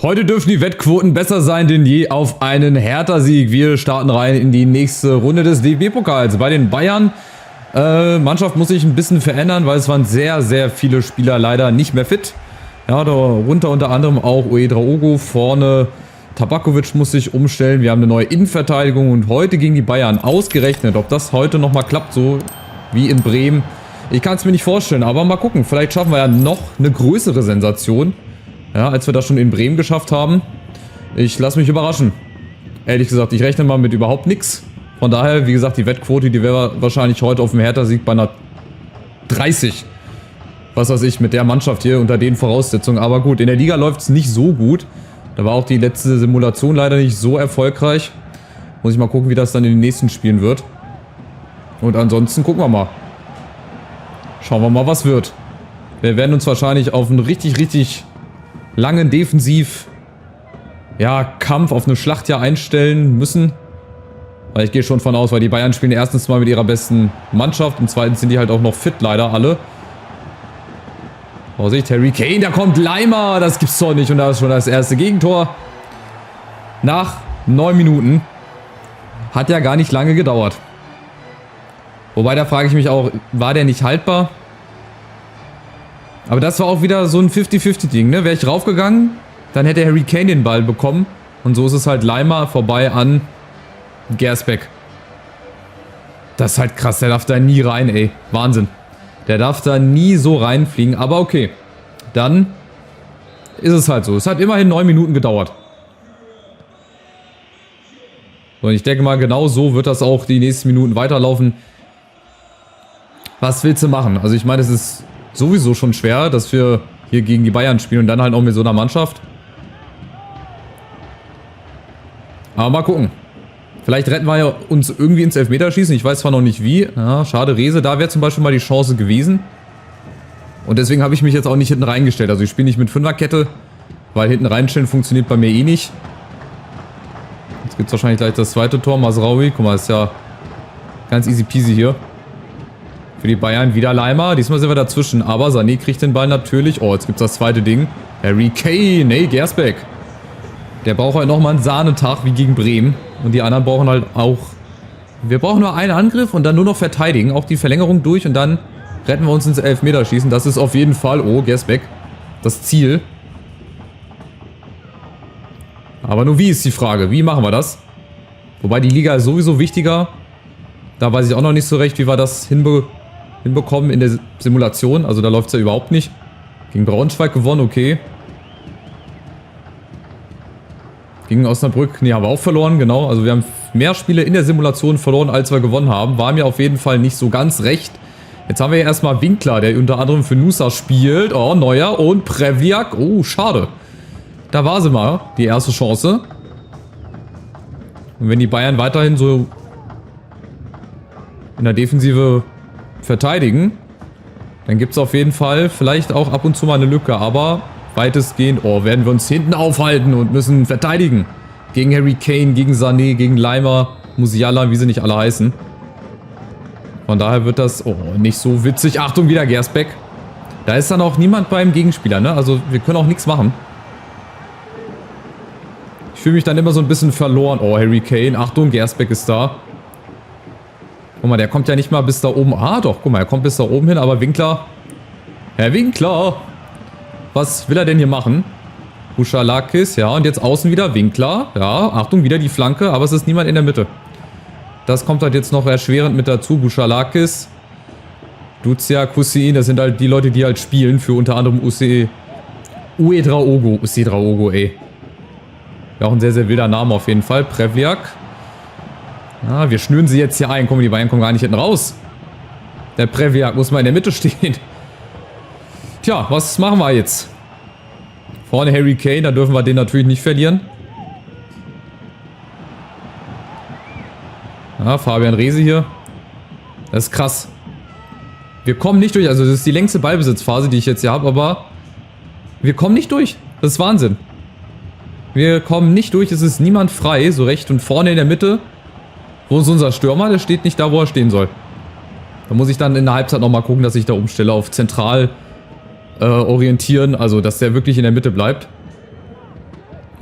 Heute dürfen die Wettquoten besser sein denn je auf einen Hertha-Sieg. Wir starten rein in die nächste Runde des DFB-Pokals. Bei den Bayern, Mannschaft muss sich ein bisschen verändern, weil es waren sehr, sehr viele Spieler leider nicht mehr fit. Ja, darunter unter anderem auch Ouedraogo, vorne Tabakovic muss sich umstellen. Wir haben eine neue Innenverteidigung und heute gegen die Bayern ausgerechnet, ob das heute nochmal klappt, so wie in Bremen. Ich kann es mir nicht vorstellen, aber mal gucken. Vielleicht schaffen wir ja noch eine größere Sensation, ja, als wir das schon in Bremen geschafft haben. Ich lasse mich überraschen. Ehrlich gesagt, ich rechne mal mit überhaupt nichts. Von daher, wie gesagt, die Wettquote, die wäre wahrscheinlich heute auf dem Hertha-Sieg bei einer 30. Was weiß ich, mit der Mannschaft hier unter den Voraussetzungen. Aber gut, in der Liga läuft es nicht so gut. Da war auch die letzte Simulation leider nicht so erfolgreich. Muss ich mal gucken, wie das dann in den nächsten Spielen wird. Und ansonsten gucken wir mal. Schauen wir mal, was wird. Wir werden uns wahrscheinlich auf einen richtig langen Kampf, auf eine Schlacht hier einstellen müssen. Weil ich gehe schon von aus, weil die Bayern spielen erstens mal mit ihrer besten Mannschaft und zweitens sind die halt auch noch fit, leider alle. Vorsicht, Harry Kane, da kommt Leimer, das gibt's doch nicht und da ist schon das erste Gegentor. Nach 9 Minuten. Hat ja gar nicht lange gedauert. Wobei, da frage ich mich auch, war der nicht haltbar? Aber das war auch wieder so ein 50-50-Ding, ne? Wäre ich raufgegangen, dann hätte Harry Kane den Ball bekommen. Und so ist es halt Leimer vorbei an Gersbeck. Das ist halt krass, der darf da nie rein, ey. Wahnsinn. Der darf da nie so reinfliegen, aber okay. Dann ist es halt so. Es hat immerhin 9 Minuten gedauert. Und ich denke mal, genau so wird das auch die nächsten Minuten weiterlaufen. Was willst du machen? Also ich meine, es ist sowieso schon schwer, dass wir hier gegen die Bayern spielen und dann halt auch mit so einer Mannschaft. Aber mal gucken. Vielleicht retten wir ja uns irgendwie ins Elfmeterschießen. Ich weiß zwar noch nicht wie. Ja, schade, Rese. Da wäre zum Beispiel mal die Chance gewesen. Und deswegen habe ich mich jetzt auch nicht hinten reingestellt. Also ich spiele nicht mit Fünferkette, weil hinten reinstellen funktioniert bei mir eh nicht. Jetzt gibt es wahrscheinlich gleich das zweite Tor. Masraoui. Guck mal, ist ja ganz easy peasy hier. Für die Bayern wieder Leimer. Diesmal sind wir dazwischen. Aber Sané kriegt den Ball natürlich. Oh, jetzt gibt es das zweite Ding. Harry Kane. Nee, Gersbeck. Der braucht halt nochmal einen Sahnetag wie gegen Bremen. Und die anderen brauchen halt auch... Wir brauchen nur einen Angriff und dann nur noch verteidigen. Auch die Verlängerung durch und dann retten wir uns ins Elfmeterschießen. Das ist auf jeden Fall... Oh, Gersbeck. Das Ziel. Aber nur wie ist die Frage? Wie machen wir das? Wobei die Liga ist sowieso wichtiger. Da weiß ich auch noch nicht so recht, wie wir das hinbekommen in der Simulation. Also da läuft es ja überhaupt nicht. Gegen Braunschweig gewonnen, okay. Gegen Osnabrück, nee, haben wir auch verloren, genau. Also wir haben mehr Spiele in der Simulation verloren, als wir gewonnen haben. War mir auf jeden Fall nicht so ganz recht. Jetzt haben wir ja erstmal Winkler, der unter anderem für Nusa spielt. Oh, Neuer und Prevliak. Oh, schade. Da war sie mal, die erste Chance. Und wenn die Bayern weiterhin so in der Defensive verteidigen, dann gibt es auf jeden Fall vielleicht auch ab und zu mal eine Lücke. Aber weitestgehend, werden wir uns hinten aufhalten und müssen verteidigen. Gegen Harry Kane, gegen Sané, gegen Leimer, Musiala, wie sie nicht alle heißen. Von daher wird das, nicht so witzig. Achtung, wieder Gersbeck. Da ist dann auch niemand beim Gegenspieler, ne? Also wir können auch nichts machen. Ich fühle mich dann immer so ein bisschen verloren. Oh, Harry Kane, Achtung, Gersbeck ist da. Guck mal, der kommt ja nicht mal bis da oben. Ah, doch, guck mal, er kommt bis da oben hin, aber Winkler. Herr Winkler! Was will er denn hier machen? Buchalakis, ja, und jetzt außen wieder Winkler. Ja, Achtung, wieder die Flanke, aber es ist niemand in der Mitte. Das kommt halt jetzt noch erschwerend mit dazu. Buchalakis, Duzia, Kusin, das sind halt die Leute, die halt spielen für unter anderem Ouedraogo, ey. Ja, auch ein sehr, sehr wilder Name auf jeden Fall. Prevliak. Ja, wir schnüren sie jetzt hier ein. Komm, die Bayern kommen gar nicht hinten raus. Der Prevliak muss mal in der Mitte stehen. Tja, was machen wir jetzt? Vorne Harry Kane, da dürfen wir den natürlich nicht verlieren. Ja, Fabian Rehse hier. Das ist krass. Wir kommen nicht durch. Also das ist die längste Ballbesitzphase, die ich jetzt hier habe, aber wir kommen nicht durch. Das ist Wahnsinn. Wir kommen nicht durch. Es ist niemand frei, so recht. Und vorne in der Mitte, wo ist unser Stürmer? Der steht nicht da, wo er stehen soll. Da muss ich dann in der Halbzeit nochmal gucken, dass ich da umstelle auf zentral orientieren, also dass der wirklich in der Mitte bleibt.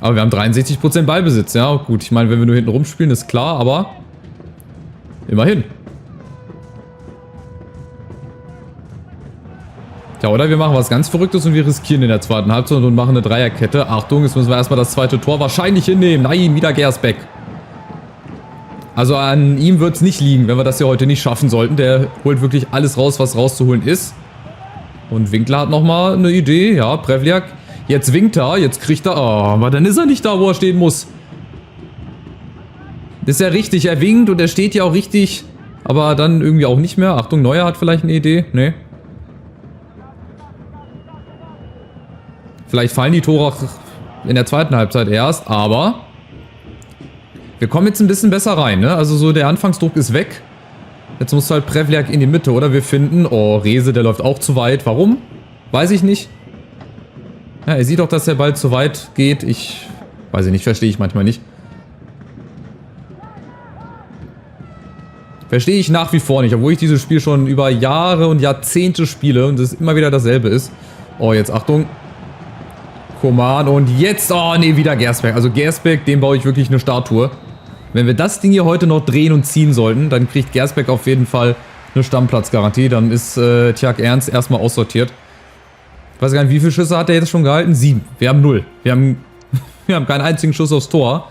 Aber wir haben 63% Ballbesitz, ja. Gut, ich meine, wenn wir nur hinten rumspielen, ist klar, aber immerhin. Ja, oder wir machen was ganz Verrücktes und wir riskieren in der zweiten Halbzeit und machen eine Dreierkette. Achtung, jetzt müssen wir erstmal das zweite Tor wahrscheinlich hinnehmen. Nein, wieder Gersbeck. Also an ihm wird es nicht liegen, wenn wir das hier heute nicht schaffen sollten. Der holt wirklich alles raus, was rauszuholen ist. Und Winkler hat nochmal eine Idee. Ja, Prevliak. Jetzt winkt er, jetzt kriegt er... Oh, aber dann ist er nicht da, wo er stehen muss. Das ist ja richtig, er winkt und er steht ja auch richtig. Aber dann irgendwie auch nicht mehr. Achtung, Neuer hat vielleicht eine Idee. Nee. Vielleicht fallen die Tore auch in der zweiten Halbzeit erst, aber wir kommen jetzt ein bisschen besser rein, ne? Also so der Anfangsdruck ist weg. Jetzt muss halt Prevliak in die Mitte, oder? Wir finden, oh, Rehse, der läuft auch zu weit. Warum? Weiß ich nicht. Ja, er sieht doch, dass der Ball zu weit geht. Ich weiß nicht, verstehe ich manchmal nicht. Verstehe ich nach wie vor nicht, obwohl ich dieses Spiel schon über Jahre und Jahrzehnte spiele und es immer wieder dasselbe ist. Oh, jetzt Achtung. Coman und jetzt, oh nee, wieder Gersbeck. Also Gersbeck, dem baue ich wirklich eine Statue. Wenn wir das Ding hier heute noch drehen und ziehen sollten, dann kriegt Gersbeck auf jeden Fall eine Stammplatzgarantie. Dann ist Tjag Ernst erstmal aussortiert. Ich weiß gar nicht, wie viele Schüsse hat er jetzt schon gehalten? 7. Wir haben 0. Wir haben keinen einzigen Schuss aufs Tor.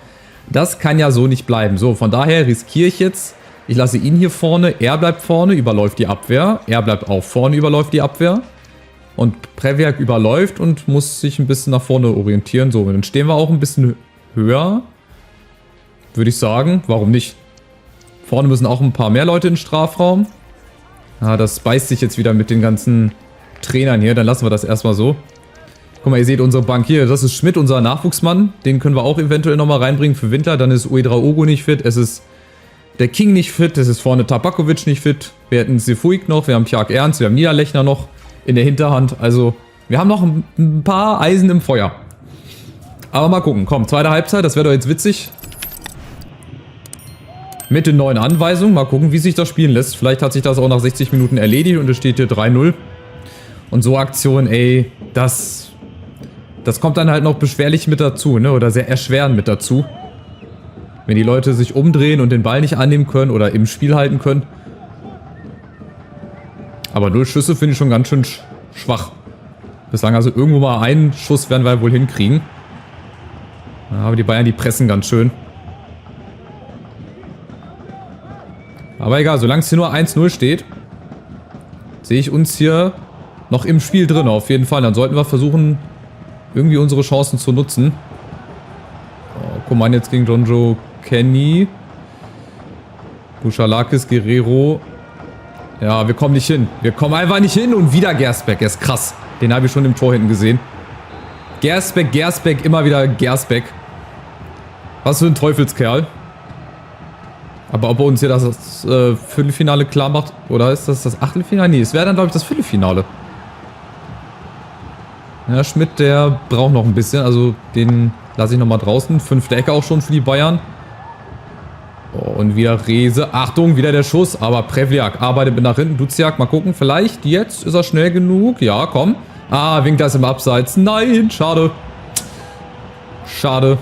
Das kann ja so nicht bleiben. So, von daher riskiere ich jetzt. Ich lasse ihn hier vorne. Er bleibt vorne, überläuft die Abwehr. Er bleibt auch vorne, überläuft die Abwehr. Und Prevliak überläuft und muss sich ein bisschen nach vorne orientieren. So, dann stehen wir auch ein bisschen höher. Würde ich sagen. Warum nicht? Vorne müssen auch ein paar mehr Leute in den Strafraum. Ah, das beißt sich jetzt wieder mit den ganzen Trainern hier. Dann lassen wir das erstmal so. Guck mal, ihr seht unsere Bank hier. Das ist Schmidt, unser Nachwuchsmann. Den können wir auch eventuell nochmal reinbringen für Winter. Dann ist Uedraogo nicht fit. Es ist der King nicht fit. Es ist vorne Tabakovic nicht fit. Wir hätten Sefuig noch. Wir haben Tjag Ernst. Wir haben Niederlechner noch in der Hinterhand. Also, wir haben noch ein paar Eisen im Feuer. Aber mal gucken. Komm, zweite Halbzeit. Das wäre doch jetzt witzig. Mit den neuen Anweisungen. Mal gucken, wie sich das spielen lässt. Vielleicht hat sich das auch nach 60 Minuten erledigt und es steht hier 3-0. Und so Aktionen, ey, das kommt dann halt noch beschwerlich mit dazu, ne? Oder sehr erschwerend mit dazu. Wenn die Leute sich umdrehen und den Ball nicht annehmen können oder im Spiel halten können. Aber 0 Schüsse finde ich schon ganz schön schwach. Bislang also irgendwo mal einen Schuss werden wir wohl hinkriegen. Ja, aber die Bayern, die pressen ganz schön. Aber egal, solange es hier nur 1-0 steht, sehe ich uns hier noch im Spiel drin, auf jeden Fall. Dann sollten wir versuchen, irgendwie unsere Chancen zu nutzen. Oh, Coman jetzt gegen Jonjo Kenny. Buchalakis, Guerrero. Ja, wir kommen nicht hin. Wir kommen einfach nicht hin und wieder Gersbeck. Er ist krass. Den habe ich schon im Tor hinten gesehen. Gersbeck, immer wieder Gersbeck. Was für ein Teufelskerl. Aber ob er uns hier das Viertelfinale klar macht, oder ist das das Achtelfinale? Nee, es wäre dann, glaube ich, das Viertelfinale. Ja, Schmidt, der braucht noch ein bisschen. Also den lasse ich nochmal draußen. 5. Ecke auch schon für die Bayern. Oh, und wieder Rehse. Achtung, wieder der Schuss. Aber Prevliak arbeitet mit nach hinten. Duziak, mal gucken. Vielleicht jetzt ist er schnell genug. Ja, komm. Ah, winkt das im Abseits. Nein, schade. Schade.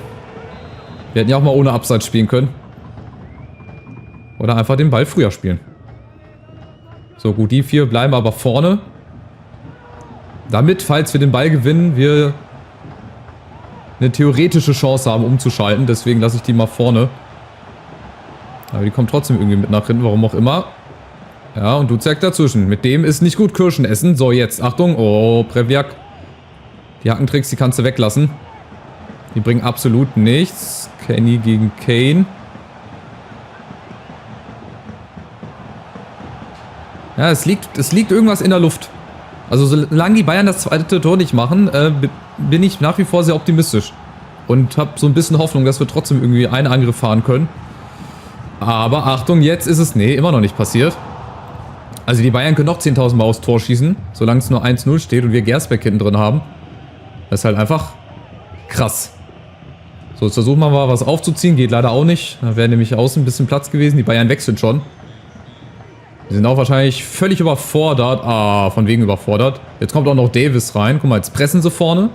Wir hätten ja auch mal ohne Abseits spielen können. Oder einfach den Ball früher spielen. So, gut, die 4 bleiben aber vorne. Damit, falls wir den Ball gewinnen, wir eine theoretische Chance haben, umzuschalten. Deswegen lasse ich die mal vorne. Aber die kommt trotzdem irgendwie mit nach hinten, warum auch immer. Ja, und Duziak dazwischen. Mit dem ist nicht gut Kirschen essen. So, jetzt, Achtung. Oh, Prevliak. Die Hackentricks, die kannst du weglassen. Die bringen absolut nichts. Kenny gegen Kane. Ja, es liegt irgendwas in der Luft. Also solange die Bayern das zweite Tor nicht machen, bin ich nach wie vor sehr optimistisch. Und habe so ein bisschen Hoffnung, dass wir trotzdem irgendwie einen Angriff fahren können. Aber Achtung, jetzt ist es, nee, immer noch nicht passiert. Also die Bayern können noch 10.000 Mal aufs Tor schießen, solange es nur 1-0 steht und wir Gersbeck hinten drin haben. Das ist halt einfach krass. So, jetzt versuchen wir mal was aufzuziehen, geht leider auch nicht. Da wäre nämlich außen ein bisschen Platz gewesen, die Bayern wechseln schon. Die sind auch wahrscheinlich völlig überfordert. Ah, von wegen überfordert. Jetzt kommt auch noch Davis rein. Guck mal, jetzt pressen sie vorne.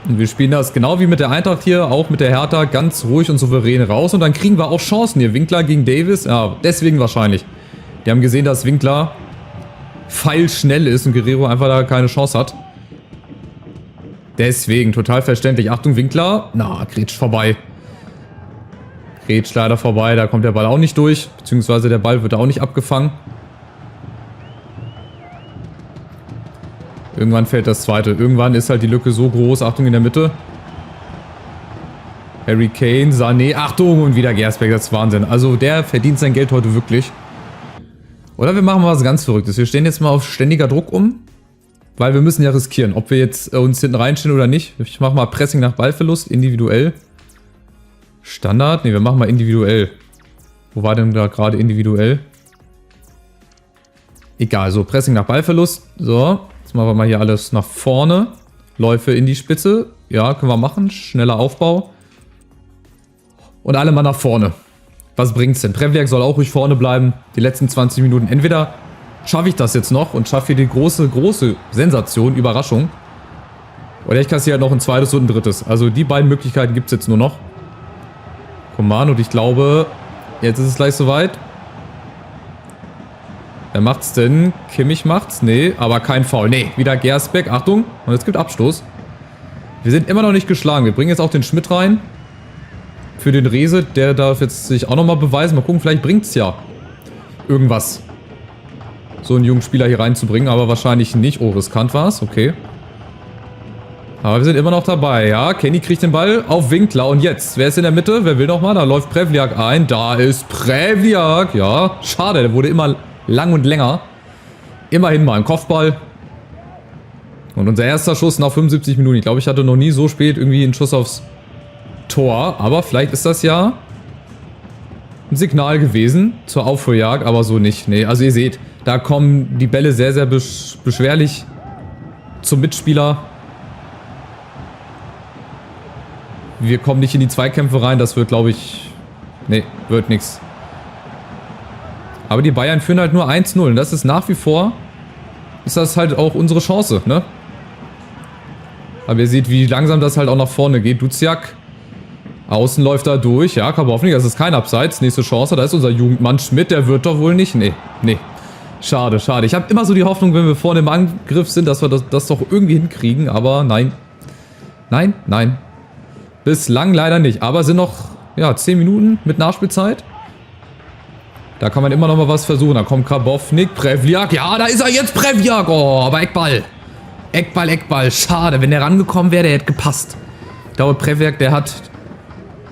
Und wir spielen das genau wie mit der Eintracht hier, auch mit der Hertha, ganz ruhig und souverän raus. Und dann kriegen wir auch Chancen hier. Winkler gegen Davis, ja, deswegen wahrscheinlich. Die haben gesehen, dass Winkler pfeilschnell ist und Guerrero einfach da keine Chance hat. Deswegen, total verständlich. Achtung, Winkler. Na, grätscht vorbei. Grätscht leider vorbei, da kommt der Ball auch nicht durch. Beziehungsweise der Ball wird auch nicht abgefangen. Irgendwann fällt das zweite. Irgendwann ist halt die Lücke so groß. Achtung in der Mitte. Harry Kane, Sané. Achtung und wieder Gersbeck. Das ist Wahnsinn. Also der verdient sein Geld heute wirklich. Oder wir machen mal was ganz Verrücktes. Wir stehen jetzt mal auf ständiger Druck um. Weil wir müssen ja riskieren. Ob wir jetzt uns hinten reinstellen oder nicht. Ich mache mal Pressing nach Ballverlust. Individuell. Standard. Ne, wir machen mal individuell. Wo war denn da gerade individuell? Egal. So, Pressing nach Ballverlust. So. Jetzt machen wir mal hier alles nach vorne. Läufe in die Spitze. Ja, können wir machen. Schneller Aufbau. Und alle mal nach vorne. Was bringt's denn? Prevliak soll auch ruhig vorne bleiben. Die letzten 20 Minuten. Entweder schaffe ich das jetzt noch und schaffe hier die große Sensation, Überraschung. Oder ich kassiere halt noch ein zweites und ein drittes. Also die beiden Möglichkeiten gibt es jetzt nur noch. Coman und ich glaube, jetzt ist es gleich soweit. Wer macht's denn? Kimmich macht's? Nee, aber kein Foul. Nee, wieder Gersbeck. Achtung. Und es gibt Abstoß. Wir sind immer noch nicht geschlagen. Wir bringen jetzt auch den Schmidt rein. Für den Rese. Der darf jetzt sich auch nochmal beweisen. Mal gucken, vielleicht bringt's ja irgendwas. So einen jungen Spieler hier reinzubringen. Aber wahrscheinlich nicht. Oh, riskant war's. Okay. Aber wir sind immer noch dabei. Ja, Kenny kriegt den Ball auf Winkler. Und jetzt, wer ist in der Mitte? Wer will nochmal? Da läuft Prevliak ein. Da ist Prevliak. Ja, schade. Der wurde immer lang und länger. Immerhin mal ein Kopfball. Und unser erster Schuss nach 75 Minuten. Ich glaube, ich hatte noch nie so spät irgendwie einen Schuss aufs Tor. Aber vielleicht ist das ja ein Signal gewesen zur Aufholjagd. Aber so nicht. Nee, also ihr seht, da kommen die Bälle sehr, sehr beschwerlich zum Mitspieler. Wir kommen nicht in die Zweikämpfe rein. Das wird, glaube ich... Nee, wird nichts. Aber die Bayern führen halt nur 1-0. Und das ist nach wie vor... Ist das halt auch unsere Chance, ne? Aber ihr seht, wie langsam das halt auch nach vorne geht. Duziak. Außen läuft da durch. Ja, Karbovnik, das ist kein Abseits. Nächste Chance. Da ist unser Jugendmann Schmidt. Der wird doch wohl nicht... Nee, nee. Schade, schade. Ich habe immer so die Hoffnung, wenn wir vorne im Angriff sind, dass wir das doch irgendwie hinkriegen. Aber nein. Nein, nein. Bislang leider nicht. Aber es sind noch, ja, 10 Minuten mit Nachspielzeit. Da kann man immer noch mal was versuchen. Da kommt Karbovnik, Prevliak. Ja, da ist er jetzt, Prevliak. Oh, aber Eckball. Eckball, Eckball. Schade, wenn der rangekommen wäre, der hätte gepasst. Ich glaube, Prevliak, der hat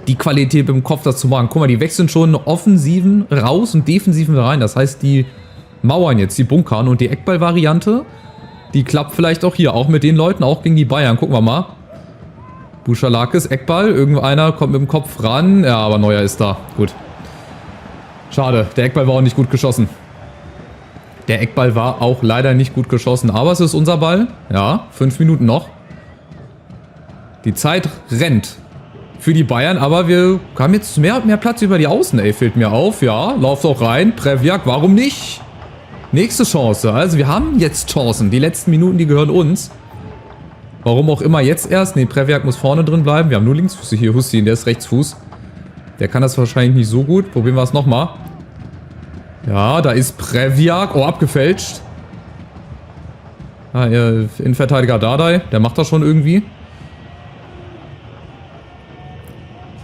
die Qualität im Kopf, das zu machen. Guck mal, die wechseln schon Offensiven raus und Defensiven rein. Das heißt, die mauern jetzt, die bunkern. Und die Eckball-Variante, die klappt vielleicht auch hier. Auch mit den Leuten, auch gegen die Bayern. Gucken wir mal. Buschalakis, Eckball. Irgendeiner kommt mit dem Kopf ran. Ja, aber Neuer ist da. Gut. Schade, der Eckball war auch nicht gut geschossen. Der Eckball war auch leider nicht gut geschossen. Aber es ist unser Ball. Ja, 5 Minuten noch. Die Zeit rennt für die Bayern. Aber wir haben jetzt mehr Platz über die Außen. Ey, fällt mir auf. Ja, lauft auch rein. Prevliak, warum nicht? Nächste Chance. Also wir haben jetzt Chancen. Die letzten Minuten, die gehören uns. Warum auch immer jetzt erst. Ne, Prevliak muss vorne drin bleiben. Wir haben nur Linksfuß hier. Hussein, der ist Rechtsfuß. Der kann das wahrscheinlich nicht so gut. Probieren wir es nochmal. Ja, da ist Prevliak. Oh, abgefälscht. Ah, Innenverteidiger Dardai. Der macht das schon irgendwie.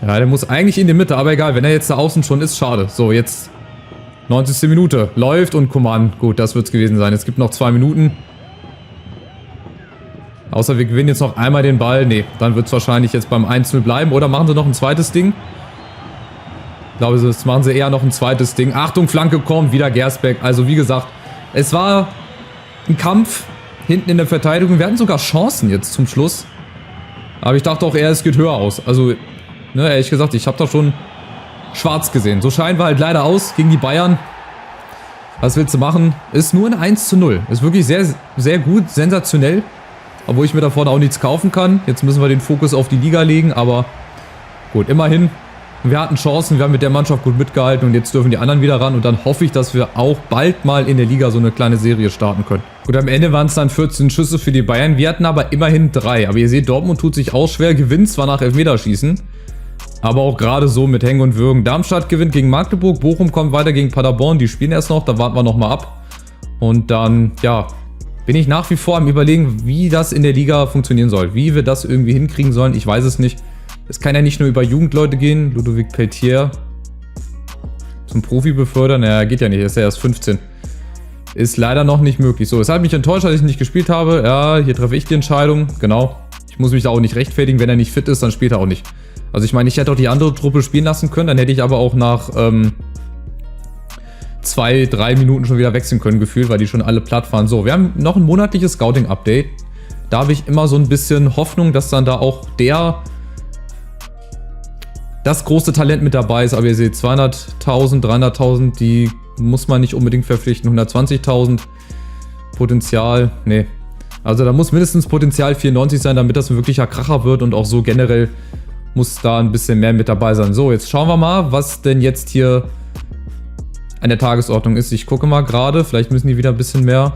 Ja, der muss eigentlich in die Mitte. Aber egal, wenn er jetzt da außen schon ist, schade. So, jetzt 90. Minute. Läuft und Coman. Gut, das wird es gewesen sein. Es gibt noch 2 Minuten. Außer wir gewinnen jetzt noch einmal den Ball. Ne, dann wird es wahrscheinlich jetzt beim 1-0 bleiben. Oder machen sie noch ein zweites Ding? Ich glaube, das machen sie eher noch ein zweites Ding. Achtung, Flanke kommt, wieder Gersbeck. Also wie gesagt, es war ein Kampf hinten in der Verteidigung. Wir hatten sogar Chancen jetzt zum Schluss. Aber ich dachte auch eher, es geht höher aus. Also, ne, ehrlich gesagt, ich habe da schon schwarz gesehen. So scheinen wir halt leider aus gegen die Bayern. Was willst du machen? Ist nur ein 1-0. Ist wirklich sehr, sehr gut, sensationell. Obwohl ich mir da vorne auch nichts kaufen kann. Jetzt müssen wir den Fokus auf die Liga legen, aber gut, immerhin Wir hatten Chancen, wir haben mit der Mannschaft gut mitgehalten und jetzt dürfen die anderen wieder ran und dann hoffe ich, dass wir auch bald mal in der Liga so eine kleine Serie starten können. Gut, am Ende waren es dann 14 Schüsse für die Bayern, wir hatten aber immerhin 3. Aber ihr seht, Dortmund tut sich auch schwer, gewinnt zwar nach Elfmeterschießen, aber auch gerade so mit Hängen und Würgen. Darmstadt gewinnt gegen Magdeburg, Bochum kommt weiter gegen Paderborn, die spielen erst noch, da warten wir nochmal ab. Und dann, ja, bin ich nach wie vor am Überlegen, wie das in der Liga funktionieren soll. Wie wir das irgendwie hinkriegen sollen, ich weiß es nicht. Es kann ja nicht nur über Jugendleute gehen. Ludovic Peltier zum Profi befördern. Naja, geht ja nicht, er ist ja erst 15. Ist leider noch nicht möglich. So, es hat mich enttäuscht, dass ich nicht gespielt habe. Ja, hier treffe ich die Entscheidung. Genau. Ich muss mich da auch nicht rechtfertigen. Wenn er nicht fit ist, dann spielt er auch nicht. Also ich meine, ich hätte auch die andere Truppe spielen lassen können. Dann hätte ich aber auch nach 2-3 Minuten schon wieder wechseln können, gefühlt, weil die schon alle platt waren. So, wir haben noch ein monatliches Scouting-Update. Da habe ich immer so ein bisschen Hoffnung, dass dann da auch das große Talent mit dabei ist, aber ihr seht 200.000, 300.000, die muss man nicht unbedingt verpflichten, 120.000 Potenzial, nee. Also da muss mindestens Potenzial 94 sein, damit das ein wirklicher Kracher wird und auch so generell muss da ein bisschen mehr mit dabei sein. So, jetzt schauen wir mal, was denn jetzt hier an der Tagesordnung ist. Ich gucke mal gerade, vielleicht müssen die wieder ein bisschen mehr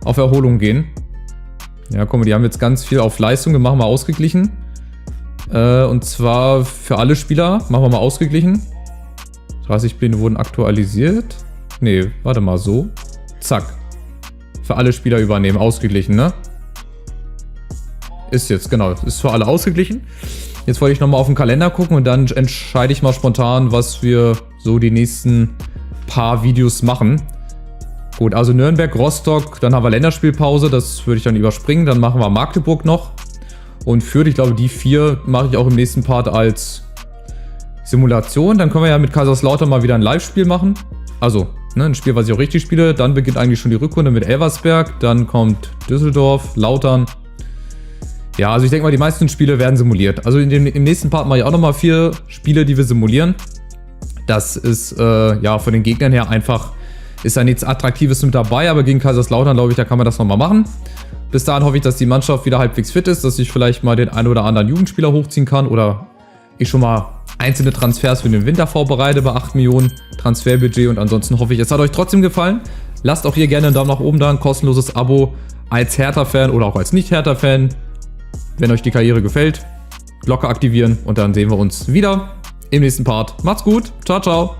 auf Erholung gehen. Ja, guck mal, die haben jetzt ganz viel auf Leistung gemacht, mal ausgeglichen. Und zwar für alle Spieler, machen wir mal ausgeglichen. 30 Pläne wurden aktualisiert. Nee, warte mal, so. Zack. Für alle Spieler übernehmen, ausgeglichen, ne? Ist jetzt, genau, ist für alle ausgeglichen. Jetzt wollte ich nochmal auf den Kalender gucken und dann entscheide ich mal spontan, was wir so die nächsten paar Videos machen. Gut, also Nürnberg, Rostock, dann haben wir Länderspielpause, das würde ich dann überspringen. Dann machen wir Magdeburg noch. Und Fürth, ich glaube, die 4 mache ich auch im nächsten Part als Simulation. Dann können wir ja mit Kaiserslautern mal wieder ein Live-Spiel machen. Also, ne, ein Spiel, was ich auch richtig spiele. Dann beginnt eigentlich schon die Rückrunde mit Elversberg. Dann kommt Düsseldorf, Lautern. Ja, also ich denke mal, die meisten Spiele werden simuliert. Also im nächsten Part mache ich auch nochmal 4 Spiele, die wir simulieren. Das ist, ja, von den Gegnern her einfach, ist da nichts Attraktives mit dabei. Aber gegen Kaiserslautern, glaube ich, da kann man das nochmal machen. Bis dahin hoffe ich, dass die Mannschaft wieder halbwegs fit ist, dass ich vielleicht mal den einen oder anderen Jugendspieler hochziehen kann oder ich schon mal einzelne Transfers für den Winter vorbereite bei 8 Millionen Transferbudget und ansonsten hoffe ich, es hat euch trotzdem gefallen. Lasst auch hier gerne einen Daumen nach oben da, ein kostenloses Abo als Hertha-Fan oder auch als Nicht-Hertha-Fan, wenn euch die Karriere gefällt. Glocke aktivieren und dann sehen wir uns wieder im nächsten Part. Macht's gut, ciao, ciao.